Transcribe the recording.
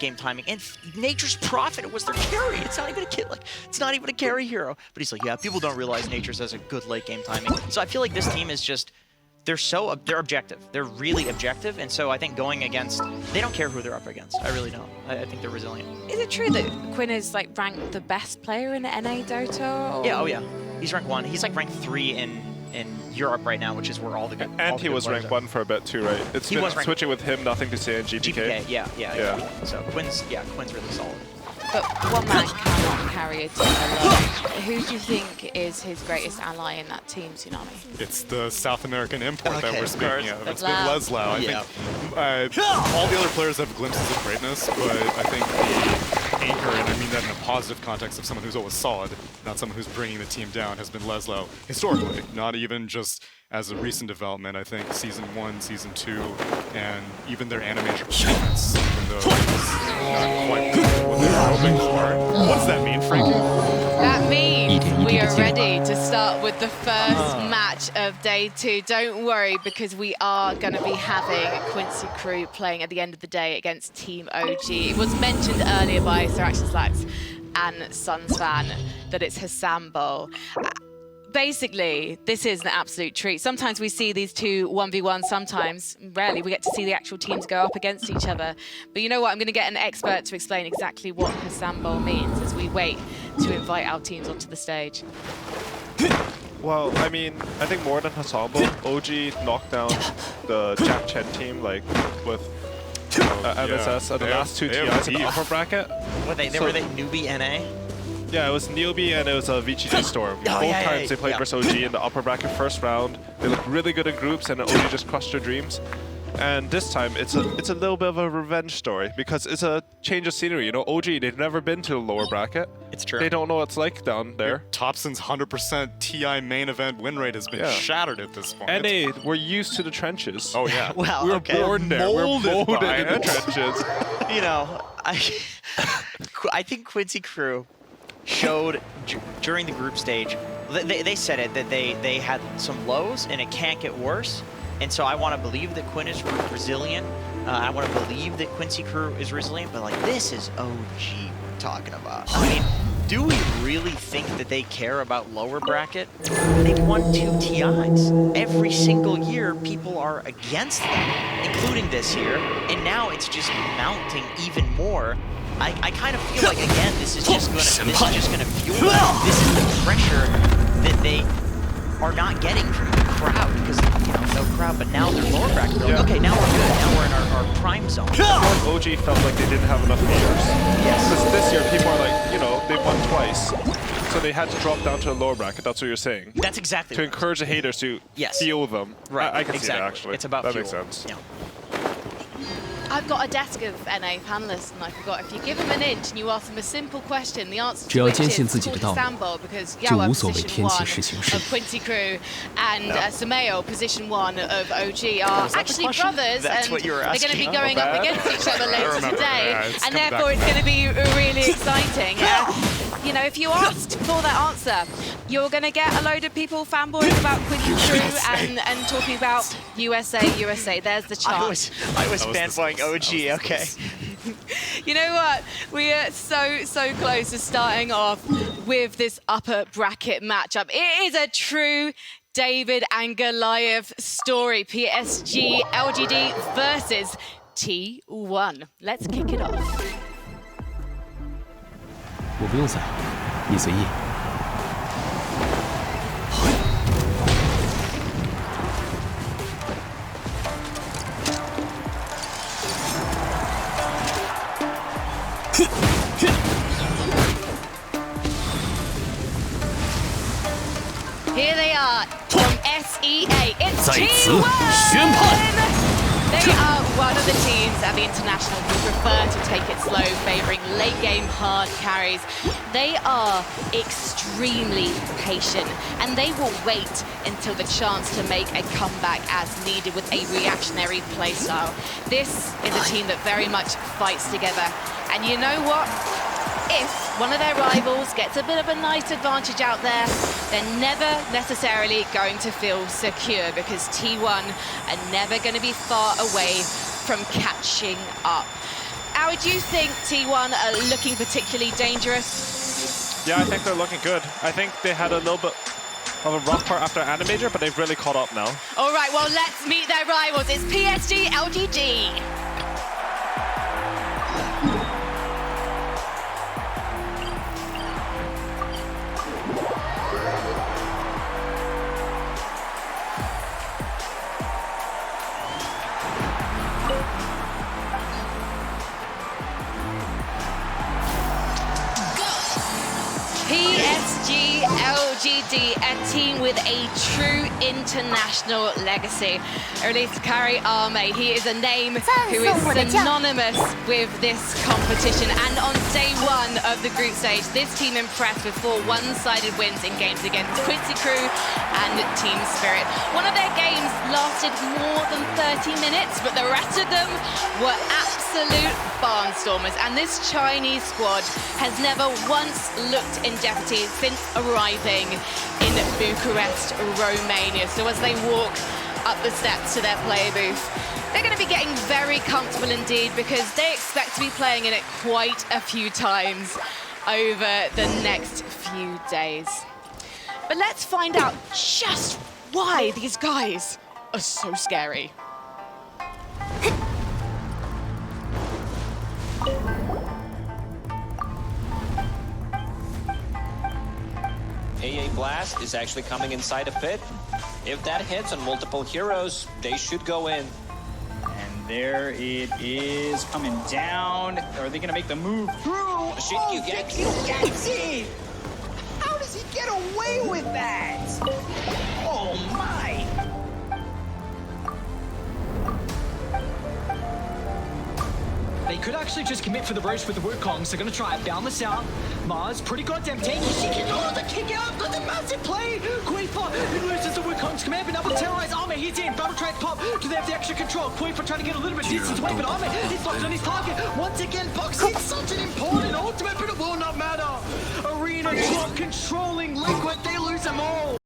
game timing, and Nature's Prophet was their carry. It's not even a kid, like, it's not even a carry hero. But he's like, yeah, people don't realize Nature's has a good late game timing. So I feel like this team is just, they're objective. They're really objective, and so I think going against, they don't care who they're up against. I really don't. I think they're resilient. Is it true that Quinn is like ranked the best player in the NA Dota? Or? Yeah, oh yeah. He's ranked 1. He's like ranked 3 in Europe right now, which is where all the good. And he was ranked 1 for a bit too, right? It's been switching with him, nothing to say in GPK. Yeah. So Quinn's really solid. But one man cannot carry a team alone. Who do you think is his greatest ally in that team, Tsunami? It's the South American import that we're speaking of. It's been Leslau. I think all the other players have glimpses of greatness, but I think the anchor, and I mean that in a positive context of someone who's always solid, not someone who's bringing the team down, has been Leslau historically, not even just as a recent development. I think Season 1, Season 2, and even their animation performance, even though it's not quite what they were hoping for. What does that mean, Frankie? That means we are ready to start with the first match of day 2. Don't worry, because we are going to be having Quincy Crew playing at the end of the day against Team OG. It was mentioned earlier by Sir Action Slacks and Sunsfan that it's Hassan Bowl. Basically, this is an absolute treat. Sometimes we see these two 1v1, sometimes, rarely, we get to see the actual teams go up against each other. But you know what? I'm going to get an expert to explain exactly what Hassan Bowl means as we wait to invite our teams onto the stage. Well, I mean, I think more than Hassan Bowl, OG knocked down the Jack Chen team, like, with MSS at the last 2 TIs in the upper bracket. Were they newbie NA? Yeah, it was Newbie and it was a VGG Storm. Both times they played versus OG in the upper bracket first round. They looked really good in groups and OG just crushed their dreams. And this time it's a little bit of a revenge story because it's a change of scenery. You know, OG, they've never been to the lower bracket. It's true. They don't know what it's like down there. Thompson's 100% TI main event win rate has been shattered at this point. NA, we're used to the trenches. Oh yeah. Well, we were born there. We're molded in the trenches. You know, I think Quincy Crew showed during the group stage, they said it, that they had some lows and it can't get worse. And so I want to believe that Quinn is resilient. I want to believe that Quincy Crew is resilient, but like this is OG we're talking about. I mean, do we really think that they care about lower bracket? They've won 2 TIs. Every single year, people are against them, including this year. And now it's just mounting even more. I kind of feel like, again, this is just gonna fuel them. This is the pressure that they are not getting from the crowd because, you know, no crowd, but now they're lower bracket. They're like, okay, now we're good. Now we're in our prime zone. OG felt like they didn't have enough haters. Yes. Because this year, people are like, you know, they won twice. So they had to drop down to a lower bracket. That's what you're saying. That's exactly to right. encourage the haters to fuel them. Right. I can see that, actually. It's about that fuel. makes sense. Yeah. I've got a desk of NA panelists, and I forgot, if you give them an inch and you ask them a simple question, the answer to which is called Sambo, because Yawa, position 1 of Quincy Crew, and Sameo, position 1 of OG, are actually brothers, and they're going to be going up against each other later today, and therefore it's going to be really exciting. You know, if you asked for that answer, you're going to get a load of people fanboying about Quincy Crew and talking about USA. There's the chart. I was fanboying OG, okay. You know what? We are so close to starting off with this upper bracket matchup. It is a true David and Goliath story. PSG.LGD versus T1. Let's kick it off. 我不用伞，你随意。Here they are from SEA. It's T1! They are one of the teams at the International who prefer to take it slow, favouring late-game hard carries. They are extremely patient, and they will wait until the chance to make a comeback as needed with a reactionary playstyle. This is a team that very much fights together. And you know what? If one of their rivals gets a bit of a nice advantage out there, they're never necessarily going to feel secure because T1 are never going to be far away from catching up. Howie, do you think T1 are looking particularly dangerous? Yeah, I think they're looking good. I think they had a little bit of a rough part after Animator, but they've really caught up now. All right, well, let's meet their rivals. It's PSG.LGD. PSG.LGD, a team with a true international legacy. Released to carry Arme. He is a name who is synonymous with this competition. And on day one of the group stage, this team impressed with 4 one-sided wins in games against Quincy Crew and Team Spirit. One of their games lasted more than 30 minutes, but the rest of them were absolute barnstormers. And this Chinese squad has never once looked in jeopardy since arriving in Bucharest, Romania. So as they walk up the steps to their player booth, they're going to be getting very comfortable indeed, because they expect to be playing in it quite a few times over the next few days. But let's find out just why these guys are so scary. AA Blast is actually coming inside a pit. If that hits on multiple heroes, they should go in. And there it is, coming down. Are they gonna make the move through? You get it! How does he get away with that? Oh my! They could actually just commit for the roast with the Wukongs. They're going to try it. Down the south. Mars, pretty goddamn tanky. She can hold the kick out. Got the massive play. Queefa, he loses the Wukong's command, but now will terrorize Arme. He's in. Battle track pop. Do they have the extra control? Queefa trying to get a little bit of distance away, but Arme, he's locked on his target. Once again, Box hits such an important ultimate, but it will not matter. Arena drop controlling Liquid. They lose them all.